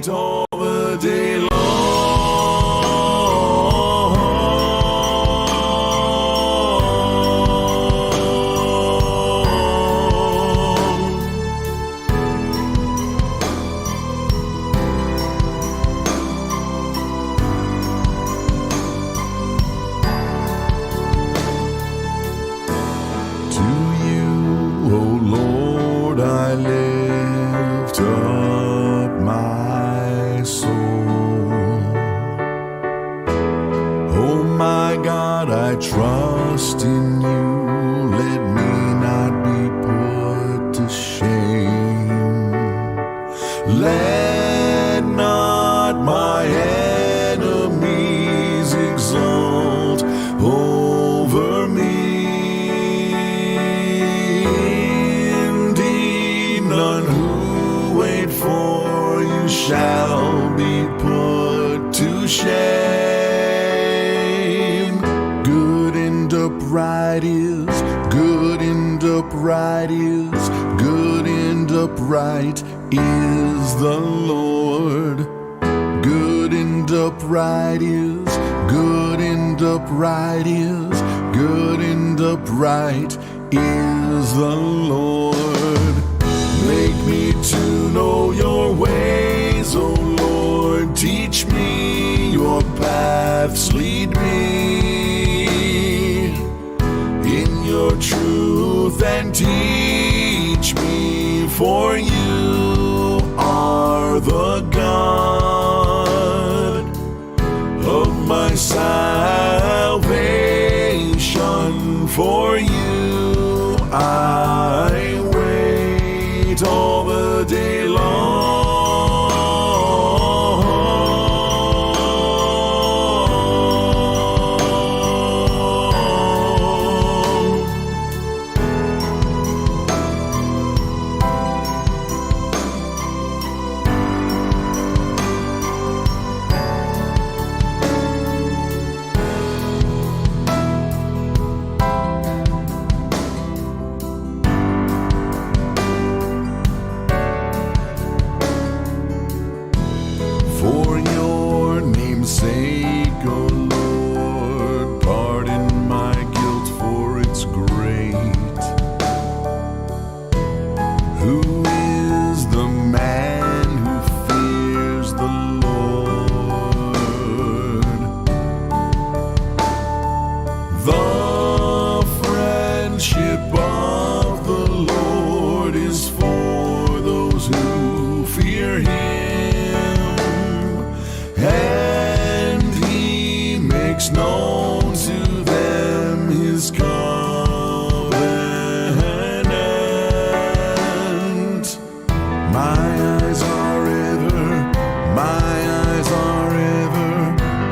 wait all the day long. To you, oh Lord, I lift up my soul. Oh my God, I trust in you. Let me not be put to shame. Let not my enemies exult over me. Indeed, none who wait for you shall be put to shame. Good and upright is, good and upright is, good and upright is the Lord. Good and upright is, good and upright is, good and upright is the Lord. Make me to know your ways, O Lord. Teach me your paths, lead me in your truth and teach me, for you are the God of my salvation. For you I wait all the day long. For your name's sake, O Lord, pardon my guilt, for it's great. Who is the man who fears the Lord? The friendship of the Lord is for those who fear him. And he makes known to them his covenant. My eyes are ever, my eyes are ever,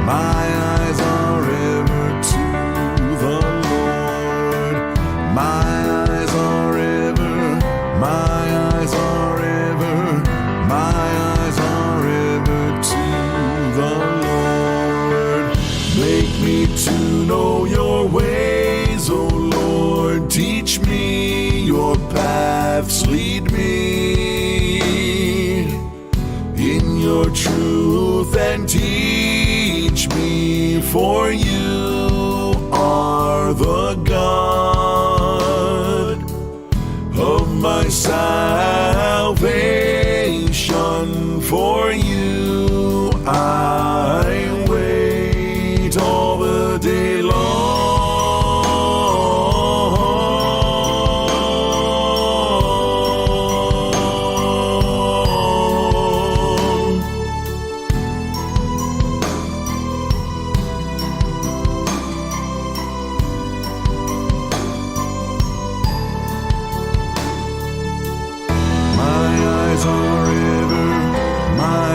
my eyes are ever to the Lord. My eyes are ever, my eyes are ever, my eyes are ever to the Lord. Make me to know your ways, O Lord. Teach me your paths, lead me in your truth and teach me, for you are the God of my salvation. For you I wait all the day long. My eyes are ever, my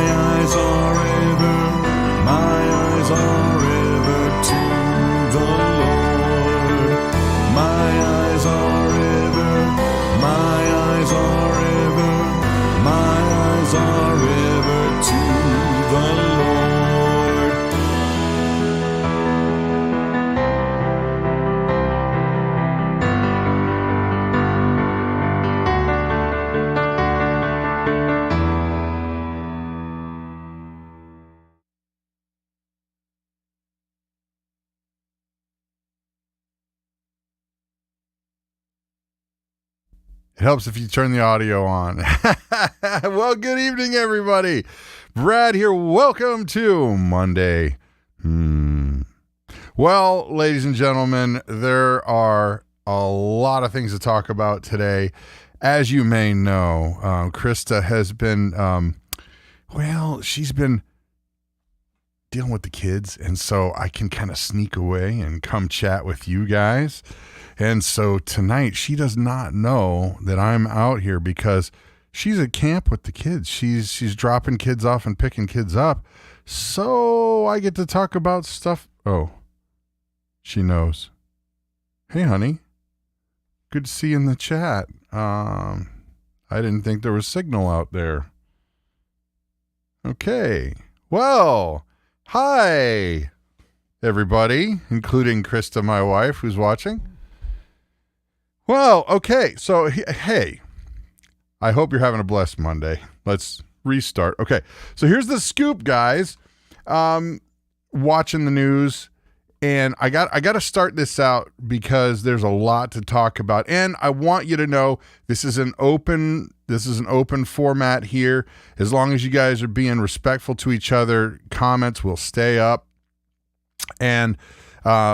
It helps if you turn the audio on. Well, good evening, everybody. Brad here. Welcome to Monday. Well, ladies and gentlemen, there are a lot of things to talk about today. As you may know, Christa has been, she's been dealing with the kids, and so I can kind of sneak away and come chat with you guys. And so tonight she does not know that I'm out here because she's at camp with the kids. She's dropping kids off and picking kids up. So I get to talk about stuff. Oh, she knows. Hey, honey. Good to see you in the chat. I didn't think there was signal out there. Okay. Well, hi, everybody, including Christa, my wife, who's watching. Well, okay, so, hey, I hope you're having a blessed Monday. Let's restart. Okay, so here's the scoop, guys. Watching the news, and I got to start this out because there's a lot to talk about, and I want you to know this is an open format here. As long as you guys are being respectful to each other, comments will stay up, and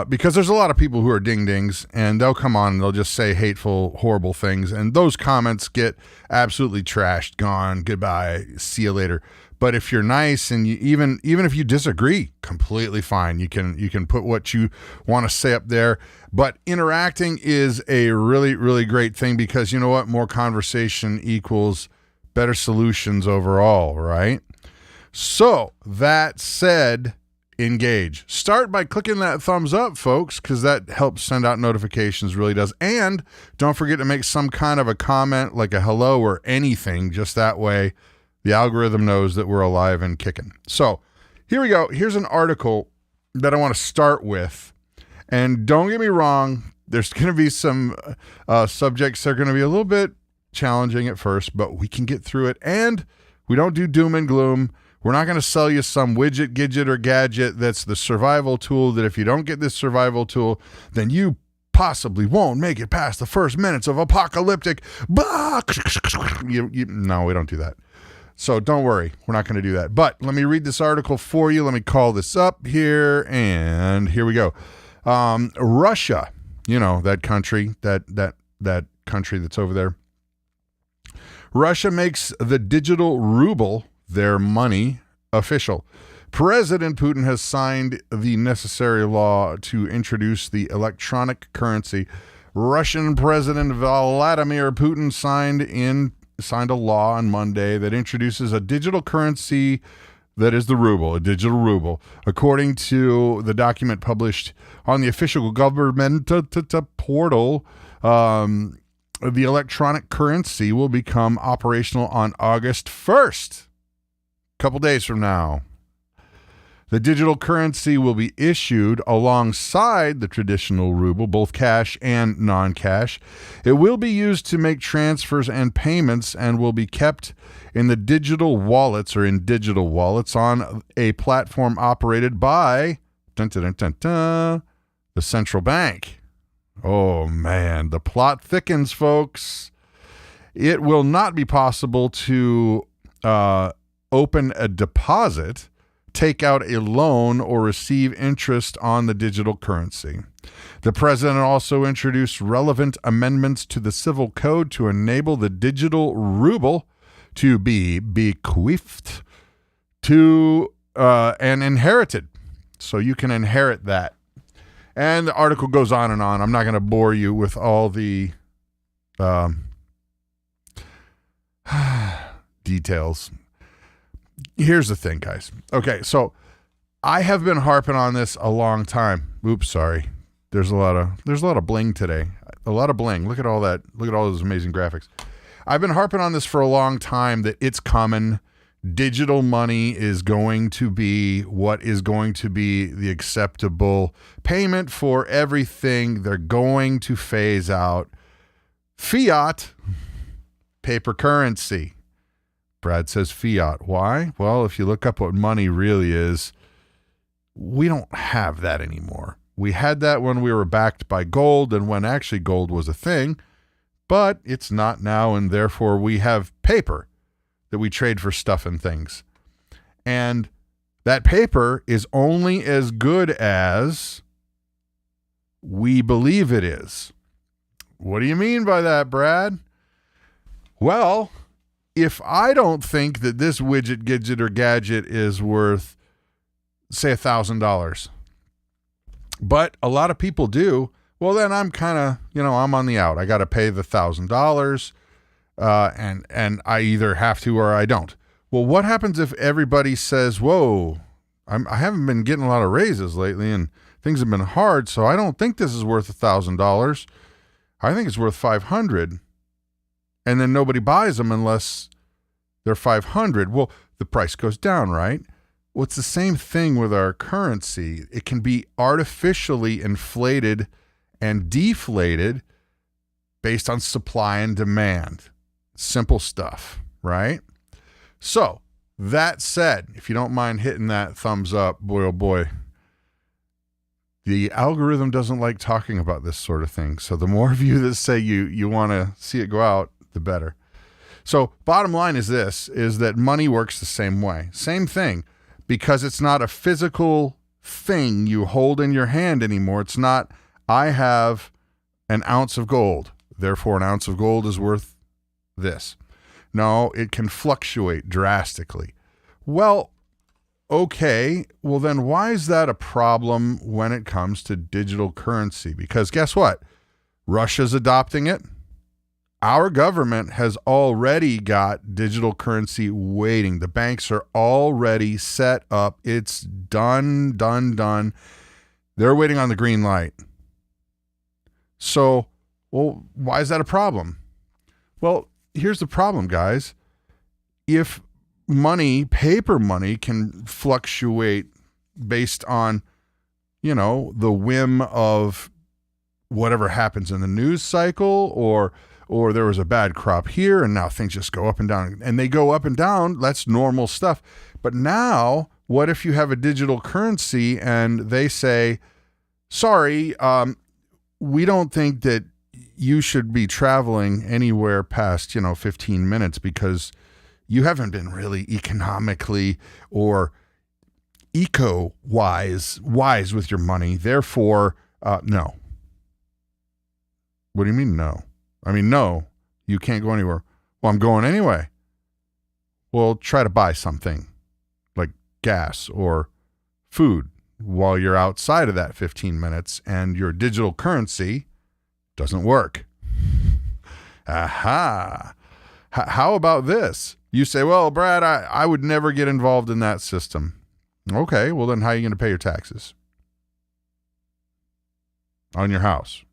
because there's a lot of people who are ding-dings, and they'll come on and they'll just say hateful, horrible things, and those comments get absolutely trashed, gone, goodbye, see you later. But if you're nice and you, even if you disagree, completely fine. You can put what you want to say up there. But interacting is a really, really great thing because you know what? More conversation equals better solutions overall, right? So that said, engage. Start by clicking that thumbs up, folks, because that helps send out notifications, really does. And don't forget to make some kind of a comment, like a hello or anything, just that way the algorithm knows that we're alive and kicking. So here we go. Here's an article that I want to start with. And don't get me wrong, there's going to be some subjects that are going to be a little bit challenging at first, but we can get through it. And we don't do doom and gloom. We're not going to sell you some widget, gidget, or gadget that's the survival tool that if you don't get this survival tool, then you possibly won't make it past the first minutes of apocalyptic. No, we don't do that. So don't worry. We're not going to do that. But let me read this article for you. Let me call this up here, and here we go. Russia, that country, that country that's over there. Russia makes the digital ruble their money official. President Putin has signed the necessary law to introduce the electronic currency. Russian President Vladimir Putin signed a law on Monday that introduces a digital currency that is the ruble, a digital ruble. According to the document published on the official government portal, the electronic currency will become operational on August 1st. Couple days from now. The digital currency will be issued alongside the traditional ruble, both cash and non-cash. It will be used to make transfers and payments and will be kept in the digital wallets on a platform operated by the central bank. Oh man, the plot thickens, folks. It will not be possible to open a deposit, take out a loan, or receive interest on the digital currency. The president also introduced relevant amendments to the civil code to enable the digital ruble to be bequeathed to and inherited. So you can inherit that. And the article goes on and on. I'm not going to bore you with all the details. Here's the thing, guys. Okay, so I have been harping on this a long time. Oops, sorry. There's a lot of bling today. A lot of bling. Look at all that. Look at all those amazing graphics. I've been harping on this for a long time that it's coming. Digital money is going to be what is going to be the acceptable payment for everything. They're going to phase out fiat paper currency. Brad says fiat. Why? Well, if you look up what money really is, we don't have that anymore. We had that when we were backed by gold and when actually gold was a thing. but it's not now, and therefore we have paper that we trade for stuff and things. And that paper is only as good as we believe it is. What do you mean by that, Brad? Well, if I don't think that this widget, gidget, or gadget is worth, say, $1,000, but a lot of people do, well, then I'm kind of, I'm on the out. I got to pay the $1,000, and I either have to or I don't. Well, what happens if everybody says, whoa, I haven't been getting a lot of raises lately, and things have been hard, so I don't think this is worth $1,000. I think it's worth $500. And then nobody buys them unless they're $500. Well, the price goes down, right? Well, it's the same thing with our currency. It can be artificially inflated and deflated based on supply and demand. Simple stuff, right? So, that said, if you don't mind hitting that thumbs up, boy, oh boy, the algorithm doesn't like talking about this sort of thing. So the more of you that say you want to see it go out, the better. So bottom line is this, is that money works the same way. Same thing, because it's not a physical thing you hold in your hand anymore. It's not, I have an ounce of gold, therefore an ounce of gold is worth this. No, it can fluctuate drastically. Well, okay, well then why is that a problem when it comes to digital currency? Because guess what? Russia's adopting it. Our government has already got digital currency waiting. The banks are already set up. It's done. They're waiting on the green light. So, well, why is that a problem? Well, here's the problem, guys. If money, paper money, can fluctuate based on, the whim of whatever happens in the news cycle, or there was a bad crop here and now things just go up and down, and they go up and down. That's normal stuff. But now, what if you have a digital currency and they say, sorry, we don't think that you should be traveling anywhere past, 15 minutes because you haven't been really economically or wise with your money. Therefore, no. What do you mean no? I mean, no, you can't go anywhere. Well, I'm going anyway. Well, try to buy something like gas or food while you're outside of that 15 minutes and your digital currency doesn't work. Aha. How about this? You say, well, Brad, I would never get involved in that system. Okay, well then how are you going to pay your taxes? On your house?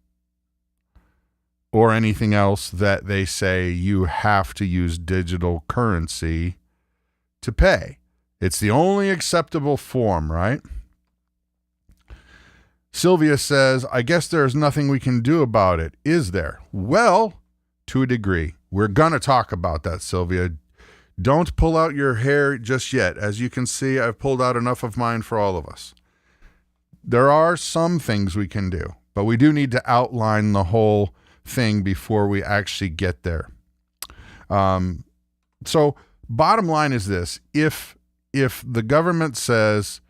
Or anything else that they say you have to use digital currency to pay. It's the only acceptable form, right? Sylvia says, I guess there's nothing we can do about it, is there? Well, to a degree. We're going to talk about that, Sylvia. Don't pull out your hair just yet. As you can see, I've pulled out enough of mine for all of us. There are some things we can do, but we do need to outline the whole thing before we actually get there. So bottom line is this. If the government says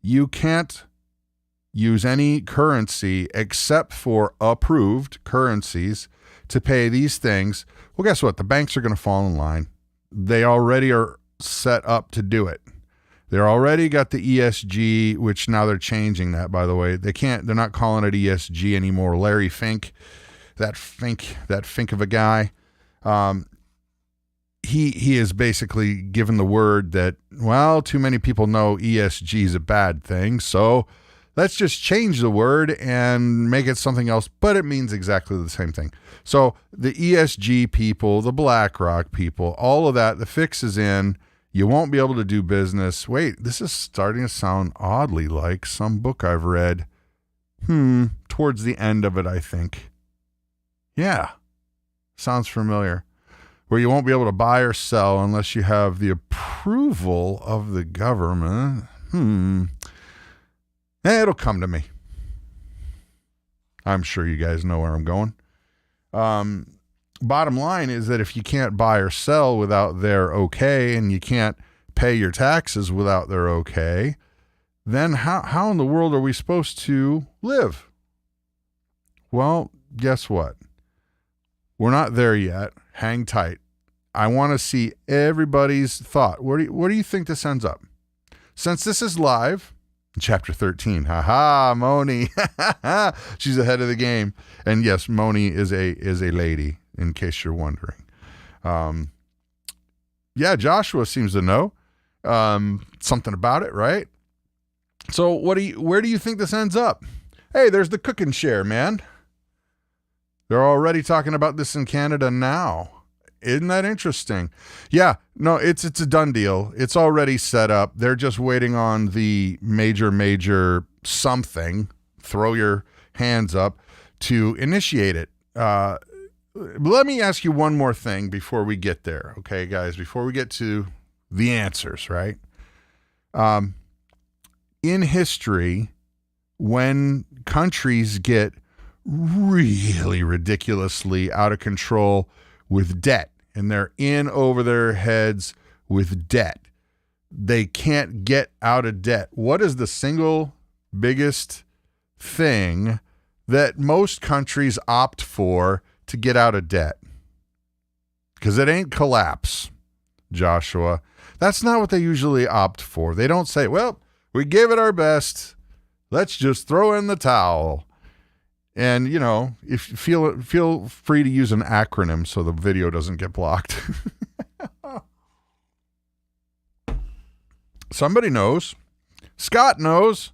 you can't use any currency except for approved currencies to pay these things, well, guess what? The banks are going to fall in line. They already are set up to do it. They're already got the ESG, which now they're changing that, by the way. They're not calling it ESG anymore. Larry Fink, that Fink of a guy, he is basically given the word that, well, too many people know ESG is a bad thing, so let's just change the word and make it something else, but it means exactly the same thing. So the ESG people, the BlackRock people, all of that, the fix is in. You won't be able to do business. Wait, this is starting to sound oddly like some book I've read. Towards the end of it, I think. Yeah, sounds familiar. Where you won't be able to buy or sell unless you have the approval of the government. It'll come to me. I'm sure you guys know where I'm going. bottom line is that if you can't buy or sell without their okay, and you can't pay your taxes without their okay, then how in the world are we supposed to live? Well, guess what? We're not there yet. Hang tight. I want to see everybody's thought. Where do you think this ends up? Since this is live, chapter 13. Ha Moni. She's ahead of the game. And yes, Moni is a lady, in case you're wondering. Yeah, Joshua seems to know something about it, right? So where do you think this ends up? Hey, there's the cook and share, man. They're already talking about this in Canada now. Isn't that interesting? Yeah, no, it's a done deal. It's already set up. They're just waiting on the major something, throw your hands up, to initiate it. Let me ask you one more thing before we get there, okay, guys? Before we get to the answers, right? In history, when countries get really ridiculously out of control with debt, and they're in over their heads with debt, they can't get out of debt. What is the single biggest thing that most countries opt for to get out of debt? Because it ain't collapse, Joshua. That's not what they usually opt for. They don't say, well, we gave it our best. Let's just throw in the towel. And, you know, if you feel free to use an acronym so the video doesn't get blocked. Somebody knows. Scott knows.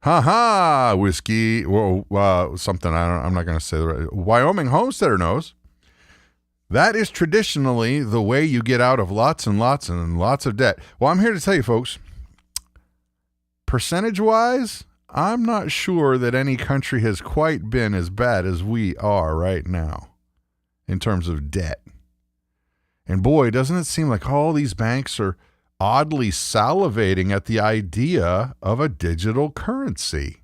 Whiskey. Whoa, something I'm not going to say the right. Wyoming Homesteader knows. That is traditionally the way you get out of lots and lots and lots of debt. Well, I'm here to tell you, folks, percentage-wise, I'm not sure that any country has quite been as bad as we are right now in terms of debt. And boy, doesn't it seem like all these banks are oddly salivating at the idea of a digital currency.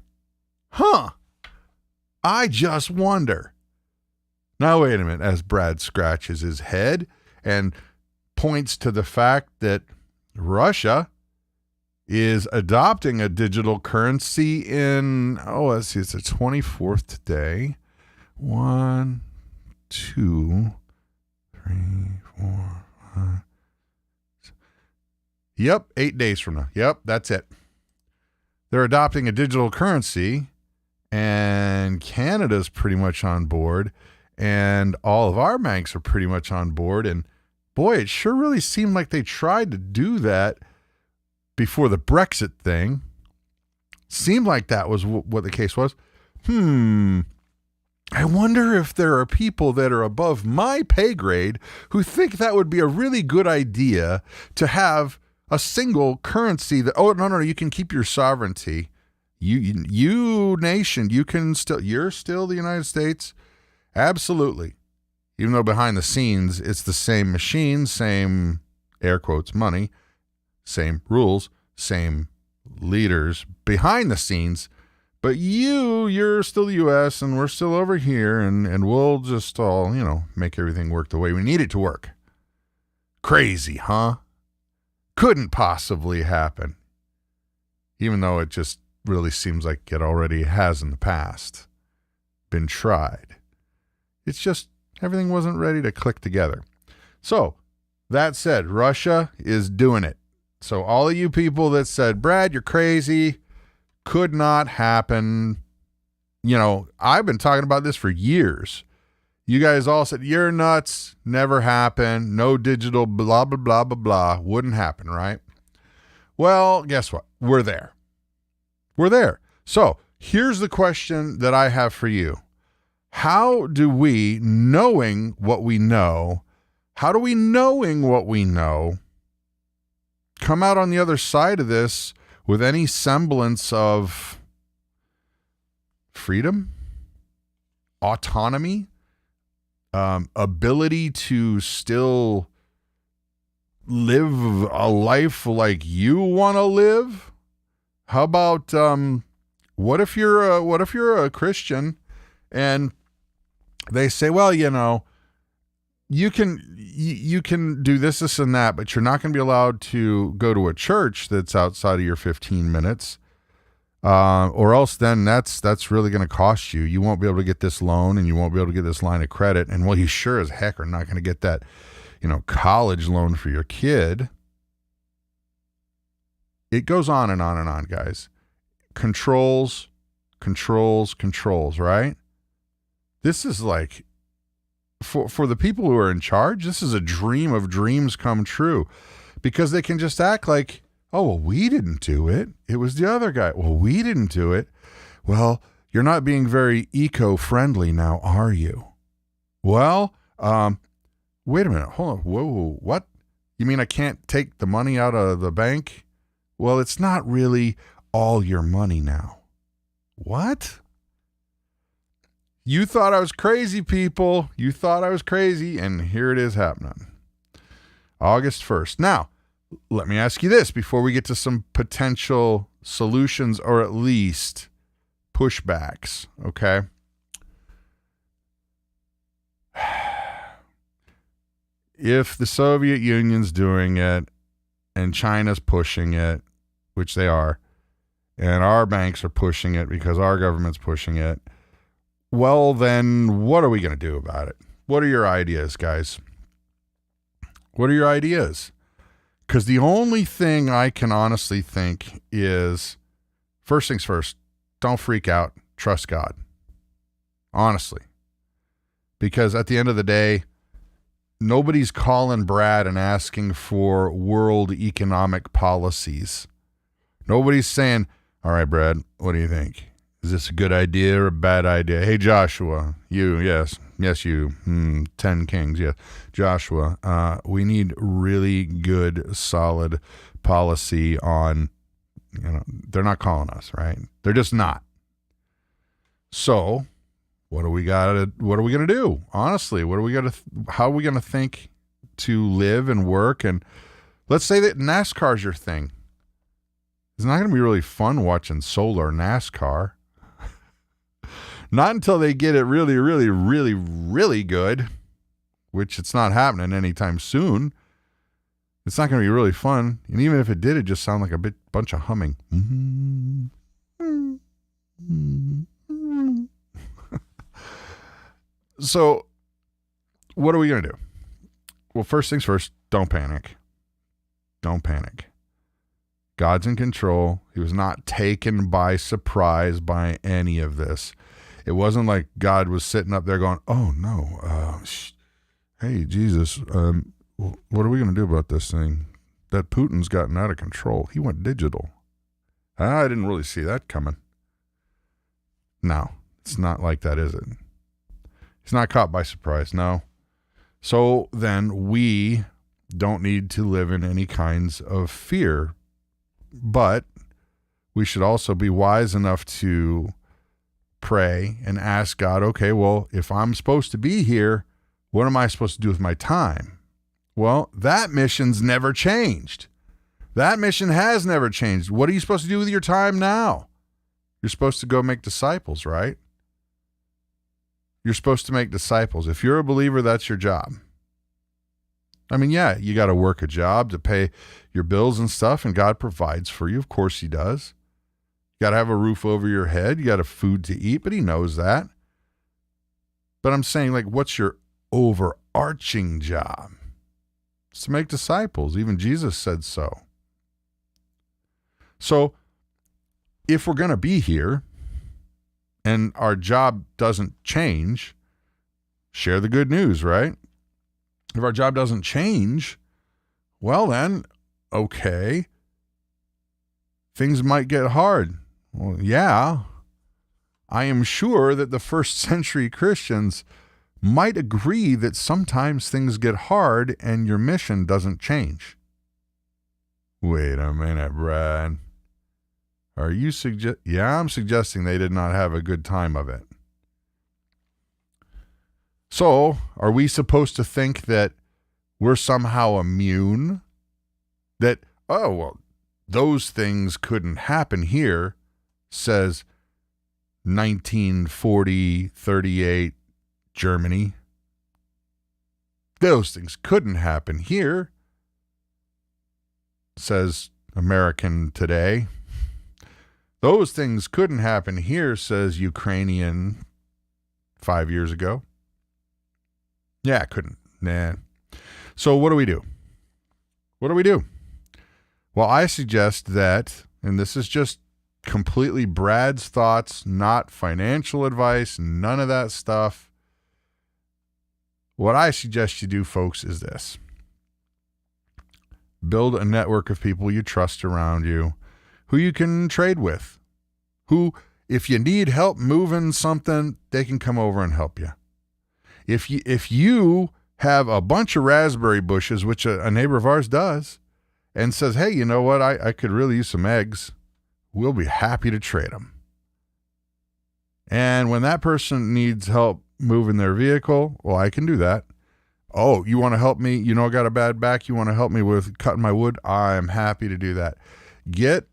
I just wonder. Now, wait a minute, as Brad scratches his head and points to the fact that Russia is adopting a digital currency in, let's see, it's the 24th today. 1, 2, 3, 4, 5. Yep, 8 days from now. Yep, that's it. They're adopting a digital currency, and Canada's pretty much on board, and all of our banks are pretty much on board. And boy, it sure really seemed like they tried to do that before the Brexit thing. Seemed like that was what the case was. I wonder if there are people that are above my pay grade who think that would be a really good idea to have a single currency that, no, you can keep your sovereignty. You nation, you're still the United States. Absolutely. Even though behind the scenes, it's the same machine, same air quotes money, same rules, same leaders behind the scenes, but you're still the U.S. and we're still over here, and we'll just all, make everything work the way we need it to work. Crazy, huh? Couldn't possibly happen. Even though it just really seems like it already has in the past been tried. It's just everything wasn't ready to click together. So, that said, Russia is doing it. So all of you people that said, Brad, you're crazy, could not happen. I've been talking about this for years. You guys all said, you're nuts, never happened, no digital, blah, blah, blah, blah, blah, wouldn't happen, right? Well, guess what? We're there. We're there. So here's the question that I have for you. How do we, knowing what we know, come out on the other side of this with any semblance of freedom, autonomy, ability to still live a life like you want to live? How about what if you're a Christian and they say, well, you can do this, and that, but you're not going to be allowed to go to a church that's outside of your 15 minutes. Or else then that's really going to cost you. You won't be able to get this loan, and you won't be able to get this line of credit. And well, you sure as heck are not going to get that, college loan for your kid. It goes on and on and on, guys. Controls, right? This is like, for the people who are in charge, this is a dream of dreams come true, because they can just act like, oh, well, we didn't do it. It was the other guy. Well, we didn't do it. Well, you're not being very eco-friendly now, are you? Well, wait a minute. Hold on. Whoa, what? You mean I can't take the money out of the bank? Well, it's not really all your money now. What? You thought I was crazy, people. You thought I was crazy, and here it is happening. August 1st. Now, let me ask you this before we get to some potential solutions, or at least pushbacks, okay? If the Soviet Union's doing it and China's pushing it, which they are, and our banks are pushing it because our government's pushing it, well, then what are we going to do about it? What are your ideas, guys? What are your ideas? Because the only thing I can honestly think is, first things first, don't freak out. Trust God. Honestly. Because at the end of the day, nobody's calling Brad and asking for world economic policies. Nobody's saying, all right, Brad, what do you think? Is this a good idea or a bad idea? Hey, Joshua, you, yes, you, 10 kings, yes. Joshua, we need really good, solid policy on, they're not calling us, right? They're just not. So what are we going to do? Honestly, how are we going to think to live and work? And let's say that NASCAR's your thing. It's not going to be really fun watching solar NASCAR. Not until they get it really, really, really, really good, which it's not happening anytime soon. It's not going to be really fun. And even if it did, it just sound like a bunch of humming. So what are we going to do? Well, first things first, don't panic. Don't panic. God's in control. He was not taken by surprise by any of this. It wasn't like God was sitting up there going, oh, no, hey, Jesus, what are we going to do about this thing? That Putin's gotten out of control. He went digital. I didn't really see that coming. No, it's not like that, is it? He's not caught by surprise, no. So then we don't need to live in any kinds of fear, but we should also be wise enough to pray and ask God, okay, well, if I'm supposed to be here, what am I supposed to do with my time? Well, that mission's never changed. That mission has never changed. What are you supposed to do with your time now? You're supposed to go make disciples, right? You're supposed to make disciples. If you're a believer, that's your job. I mean, yeah, you got to work a job to pay your bills and stuff, and God provides for you. Of course he does. You got to have a roof over your head. You got to food to eat, but he knows that. But I'm saying, like, what's your overarching job? It's to make disciples. Even Jesus said so. So if we're going to be here and our job doesn't change, share the good news, right? If our job doesn't change, well then, okay, things might get hard. Well, yeah, I am sure that the first century Christians might agree that sometimes things get hard and your mission doesn't change. Wait a minute, Brad. Are you Yeah, I'm suggesting they did not have a good time of it. So, are we supposed to think that we're somehow immune? That, oh, well, those things couldn't happen here, says 1940, 38 Germany. Those things couldn't happen here, says American Today. Those things couldn't happen here, says Ukrainian 5 years ago. Yeah, it couldn't. Nah. So what do we do? What do we do? Well, I suggest that, and this is just completely Brad's thoughts, not financial advice, none of that stuff. What I suggest you do, folks, is this. Build a network of people you trust around you who you can trade with, who, if you need help moving something, they can come over and help you. If you have a bunch of raspberry bushes, which a neighbor of ours does, and says, hey, you know what, I could really use some eggs, we'll be happy to trade them. And when that person needs help moving their vehicle, well, I can do that. Oh, you want to help me? You know, I got a bad back. You want to help me with cutting my wood? I'm happy to do that. Get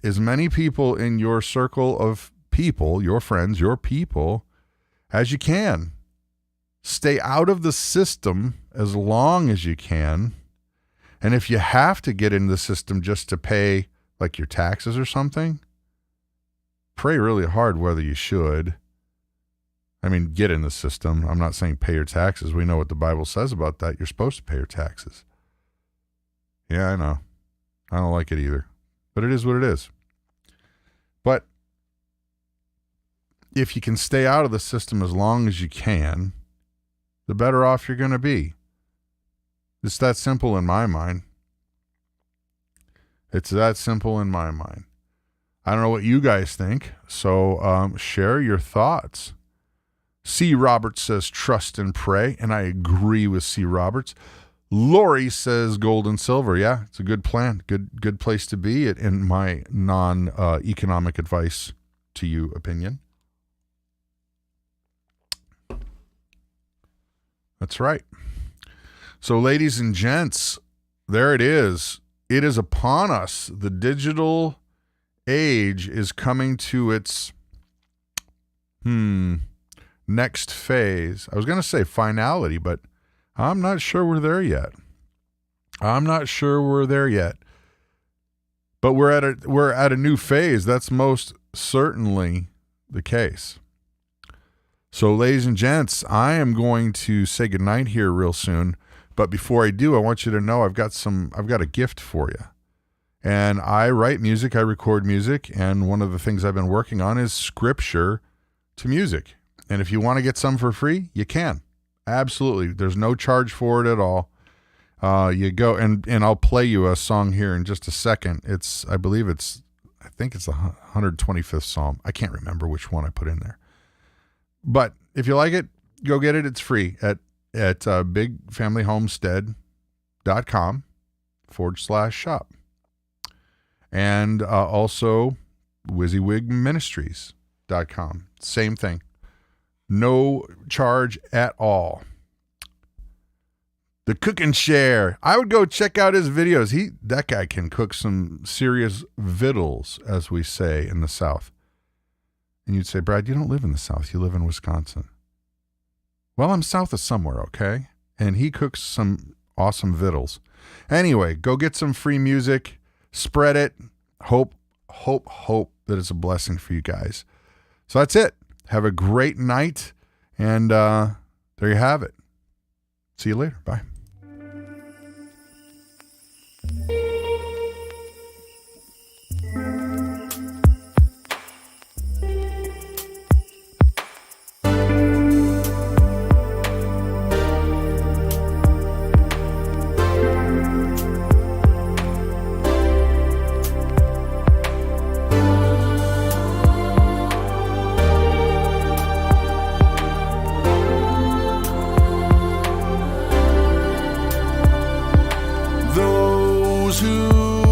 as many people in your circle of people, your friends, your people, as you can. Stay out of the system as long as you can. And if you have to get in the system just to pay like your taxes or something, pray really hard whether you should. I mean, get in the system. I'm not saying pay your taxes. We know what the Bible says about that. You're supposed to pay your taxes. Yeah, I know. I don't like it either. But it is what it is. But if you can stay out of the system as long as you can, the better off you're going to be. It's that simple in my mind. It's that simple in my mind. I don't know what you guys think, so share your thoughts. C. Roberts says, trust and pray, and I agree with C. Roberts. Lori says gold and silver. Yeah, it's a good plan. Good place to be in my non-economic advice to you opinion. That's right. So, ladies and gents, there it is. It is upon us. The digital age is coming to its next phase. I was going to say finality, but I'm not sure we're there yet. But we're at a new phase. That's most certainly the case. So, ladies and gents, I am going to say goodnight here real soon. But before I do, I want you to know I've got a gift for you. And I write music, I record music, and one of the things I've been working on is scripture to music. And if you want to get some for free, you can. Absolutely. There's no charge for it at all. You go and I'll play you a song here in just a second. I think it's the 125th Psalm. I can't remember which one I put in there. But if you like it, go get it. It's free at bigfamilyhomestead.com/shop. And also WYSIWYGministries.com. Same thing. No charge at all. The Cook and Share. I would go check out his videos. That guy can cook some serious vittles, as we say in the South. And you'd say, Brad, you don't live in the South. You live in Wisconsin. Well, I'm south of somewhere, okay? And he cooks some awesome vittles. Anyway, go get some free music. Spread it. Hope that it's a blessing for you guys. So that's it. Have a great night. And there you have it. See you later. Bye.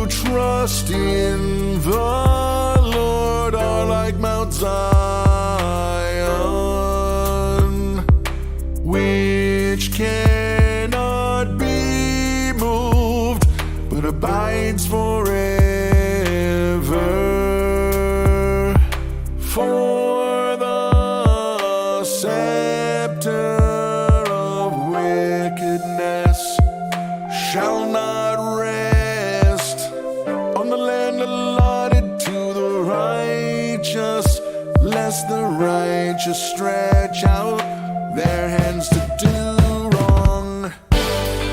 Trust in the Lord are like Mount Zion, which cannot be moved, but abides forever. For the scepter of wickedness righteous stretch out their hands to do wrong.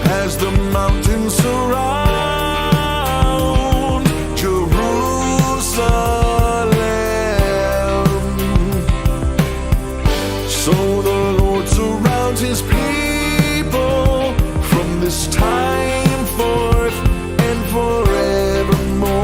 As the mountains surround Jerusalem, so the Lord surrounds his people from this time forth and forevermore.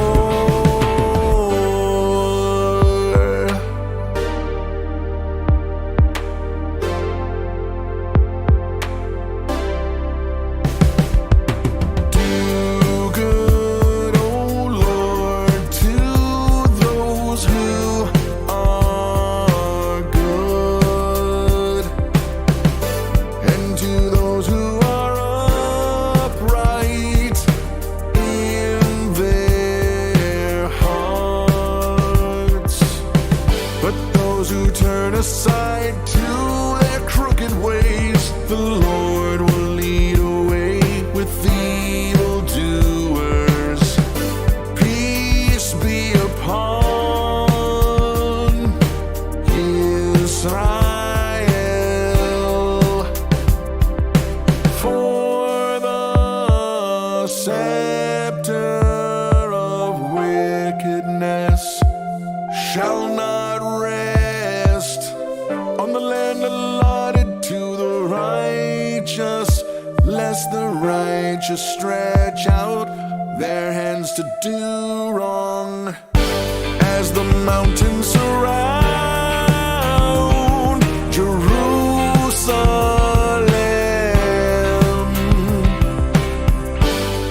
Aside to their crooked ways, the Lord will lead away with evildoers. Peace be upon Israel, for the scepter of wickedness shall not rest on the land allotted to the righteous, lest the righteous stretch out their hands to do wrong. As the mountains surround Jerusalem,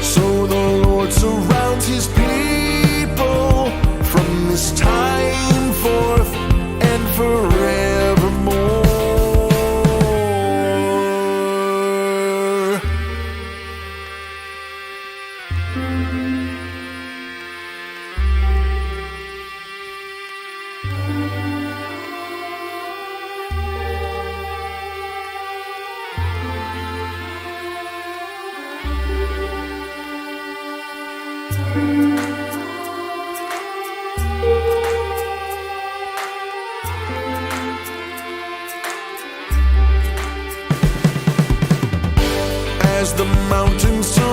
so the Lord surrounds his people from this time forth and forevermore. As the mountains surround